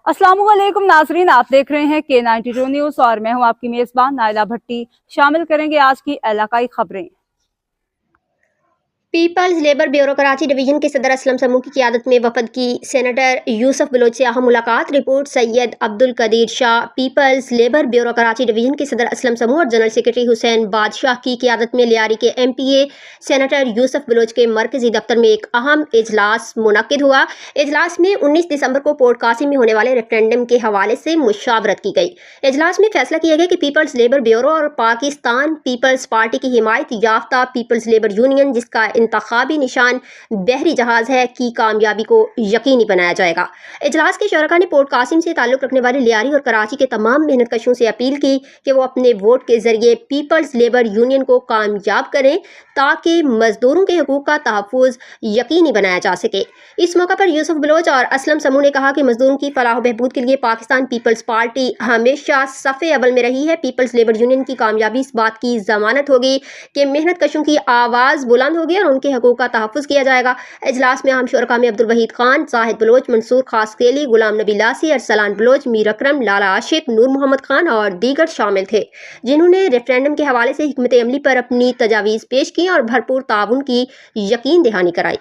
अस्सलाम वालेकुम नाजरीन, आप देख रहे हैं K92 न्यूज़ और मैं हूं आपकी मेज़बान नाइला भट्टी। शामिल करेंगे आज की इलाकाई खबरें। People's Labour Bureau Karachi division के सदर असलम समूह की क़यादत में वफद की सेनेटर यूसुफ बलोच से अहम मुलाकात। Report Syed Abdul Qadeer Shah. People's Labour Bureau Karachi division के सदर असलम समूह और जनरल सेक्रेटरी हुसैन बादशाह की क़यादत में लियारी के MPA सेनेटर यूसुफ बलोच के मरकजी दफ्तर में एक अहम इजलास मुनक्किद हुआ। इजलास में 19 दिसंबर को पोर्ट कासिम में होने वाले रेफरेंडम के हवाले से मुशावरत की गई। इजलास में फैसला किया गया कि पीपल्स लेबर ब्यूरो और पाकिस्तान पीपल्स पार्टी की हिमायत याफ्ता पीपल्स लेबर यूनियन, जिसका इंतखाबी निशान बहरी जहाज है, की कामयाबी को यकीनी बनाया जाएगा। इजलास के शरका ने पोर्ट कासिम से ताल्लुक़ रखने वाले लियारी और कराची के तमाम मेहनत कशों से अपील की कि वो अपने वोट के जरिए पीपल्स लेबर यूनियन को कामयाब करें ताकि मजदूरों के हकूक़ का तहफ़्फ़ुज़ यकीनी बनाया जा सके। इस मौका पर यूसुफ बलोच और असलम समूह ने कहा कि मजदूरों की फलाह बहबूद के लिए पाकिस्तान पीपल्स पार्टी हमेशा सफ़े अव्वल में रही है। पीपल्स लेबर यूनियन की कामयाबी इस बात की ज़मानत होगी कि मेहनत कशों की आवाज़ बुलंद होगी और उनके हकूक़ का तहफ़्फ़ुज़ किया जाएगा। इजलास में अहम शुरका में अब्दुल वहीद खान, जाहिद बलोच, मंसूर खासकेली, गुलाम नबी लासी, अरसलान बलोच, मीर अकरम, लाला आशिक, नूर मोहम्मद खान और दीगर शामिल थे, जिन्होंने रेफरेंडम के हवाले से हिकमत अमली पर अपनी तजावीज़ पेश की और भरपूर ताउन की यकीन दहानी कराई।